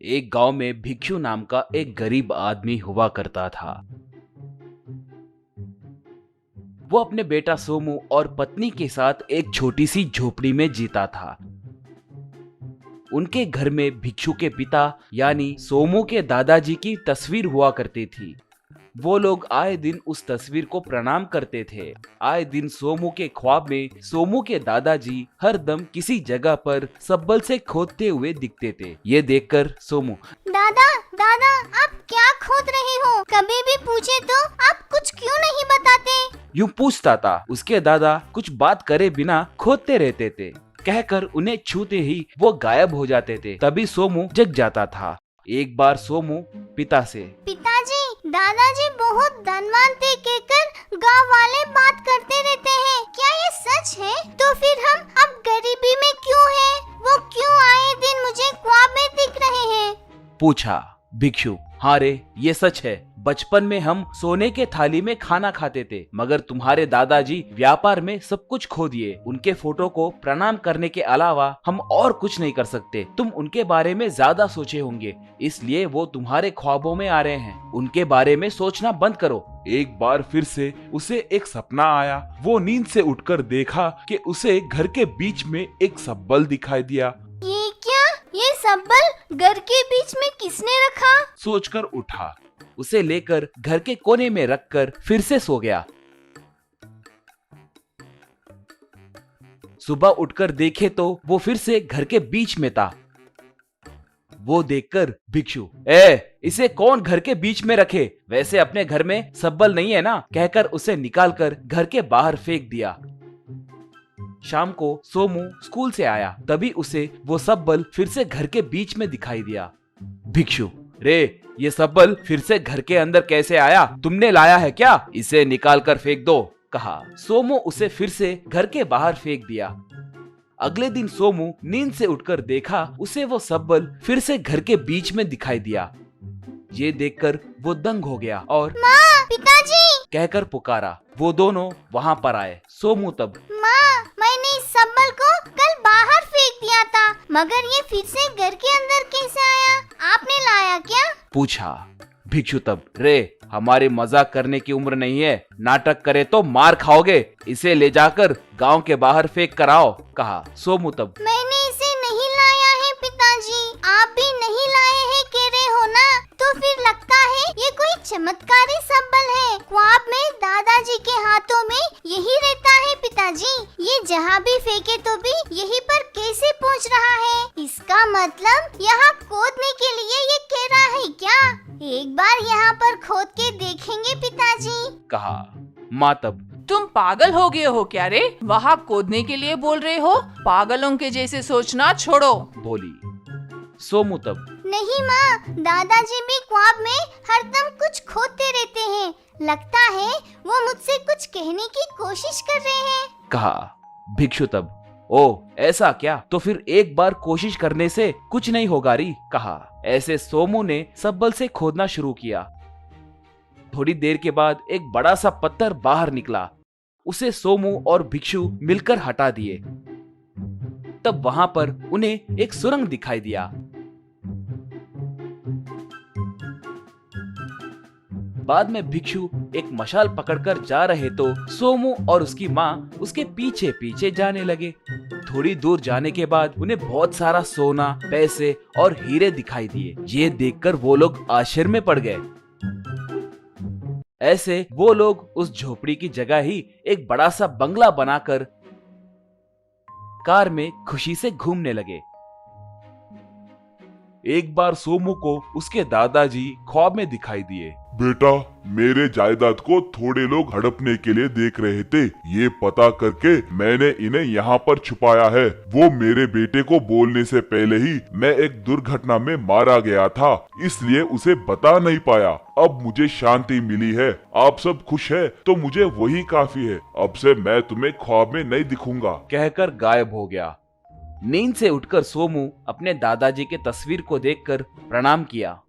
एक गांव में भिक्षु नाम का एक गरीब आदमी हुआ करता था। वो अपने बेटा सोमू और पत्नी के साथ एक छोटी सी झोपड़ी में जीता था। उनके घर में भिक्षु के पिता यानी सोमू के दादाजी की तस्वीर हुआ करती थी। वो लोग आए दिन उस तस्वीर को प्रणाम करते थे। आए दिन सोमू के ख्वाब में सोमू के दादाजी हर दम किसी जगह पर सब्बल से खोदते हुए दिखते थे। ये देखकर सोमू, दादा दादा आप क्या खोद रहे हो? कभी भी पूछे तो आप कुछ क्यों नहीं बताते? यूं पूछता था। उसके दादा कुछ बात करे बिना खोदते रहते थे। कहकर उन्हें छूते ही वो गायब हो जाते थे। तभी सोमू जग जाता था। एक बार सोमू पिता से, पिताजी दादाजी बहुत धनवान थे कहकर गांव वाले बात करते रहते हैं, क्या ये सच है? तो फिर हम अब गरीबी में क्यों हैं? वो क्यों आए दिन मुझे ख्वाब में दिख रहे हैं? पूछा भिक्षु। हाँ रे, ये सच है। बचपन में हम सोने के थाली में खाना खाते थे, मगर तुम्हारे दादाजी व्यापार में सब कुछ खो दिए। उनके फोटो को प्रणाम करने के अलावा हम और कुछ नहीं कर सकते। तुम उनके बारे में ज्यादा सोचे होंगे, इसलिए वो तुम्हारे ख्वाबों में आ रहे हैं। उनके बारे में सोचना बंद करो। एक बार फिर से उसे एक सपना आया। वो नींद से उठकर देखा कि उसे घर के बीच में एक सब्बल दिखाई दिया। ये क्या? ये सब्बल घर के बीच में किसने रखा? सोचकर उठा। उसे लेकर घर के कोने में रखकर फिर से सो गया। सुबह उठकर देखे तो वो फिर से घर के बीच में था। वो देखकर भिक्षु, इसे कौन घर के बीच में रखे? वैसे अपने घर में सब्बल नहीं है ना? कहकर उसे निकालकर घर के बाहर फेंक दिया। शाम को सोमू स्कूल से आया, तभी उसे वो सब्बल फिर से घर के बीच में दिखाई दिया। भिक्षु, रे ये सब्बल फिर से घर के अंदर कैसे आया? तुमने लाया है क्या? इसे निकाल कर फेंक दो, कहा। सोमू उसे फिर से घर के बाहर फेंक दिया। अगले दिन सोमू नींद से उठकर देखा, उसे वो सब्बल फिर से घर के बीच में दिखाई दिया। ये देखकर वो दंग हो गया और माँ, पिताजी कहकर पुकारा। वो दोनों वहाँ पर आए। सोमू तब, माँ, मैंने इस सब्बल को कल बाहर फेंक दिया था, मगर ये फिर से घर के अंदर कैसे आया? आपने लाया क्या? पूछा। भिक्षु तब, रे हमारी मजाक करने की उम्र नहीं है। नाटक करे तो मार खाओगे। इसे ले जाकर गांव के बाहर फेंक कर आओ, कहा। सोमू तब, मैंने इसे नहीं लाया है पिताजी। आप भी नहीं लाए हैं कह रहे हो ना? तो फिर लगता है ये कोई चमत्कारी सब्बल है। ख्वाब में दादाजी के हाथों में यही रहता है पिताजी। ये जहाँ भी फेंके तो भी यहीं पर कैसे पहुँच रहा है? इसका मतलब यहाँ खोदने के लिए ये कह रहा है क्या? एक बार यहाँ पर खोद के देखेंगे पिताजी, कहा। माँ तब, तुम पागल हो गए हो क्या रे? वहाँ खोदने के लिए बोल रहे हो? पागलों के जैसे सोचना छोड़ो, बोली। सोमू तब, नहीं माँ, दादाजी भी ख्वाब में हरदम कुछ खोदते रहते हैं। लगता है वो मुझसे कुछ कहने की कोशिश कर रहे हैं, कहा। भिक्षु तब, ओ ऐसा क्या? तो फिर एक बार कोशिश करने से कुछ नहीं होगा री, कहा। ऐसे सोमू ने सब्बल से खोदना शुरू किया। थोड़ी देर के बाद एक बड़ा सा पत्थर बाहर निकला। उसे सोमू और भिक्षु मिलकर हटा दिए। तब वहां पर उन्हें एक सुरंग दिखाई दिया। बाद में भिक्षु एक मशाल पकड़कर जा रहे तो सोमू और उसकी माँ उसके पीछे पीछे जाने लगे। थोड़ी दूर जाने के बाद उन्हें बहुत सारा सोना, पैसे और हीरे दिखाई दिए। ये देखकर वो लोग आश्चर्य में पड़ गए। ऐसे वो लोग उस झोपड़ी की जगह ही एक बड़ा सा बंगला बनाकर कार में खुशी से घूमने लगे। एक बार सोमू को उसके दादाजी ख्वाब में दिखाई दिए। बेटा, मेरे जायदाद को थोड़े लोग हड़पने के लिए देख रहे थे। ये पता करके मैंने इन्हें यहाँ पर छुपाया है। वो मेरे बेटे को बोलने से पहले ही मैं एक दुर्घटना में मारा गया था, इसलिए उसे बता नहीं पाया। अब मुझे शांति मिली है। आप सब खुश है तो मुझे वही काफी है। अब से मैं तुम्हें ख्वाब में नहीं दिखूंगा, कहकर गायब हो गया। नींद से उठकर सोमू अपने दादाजी के तस्वीर को देखकर प्रणाम किया।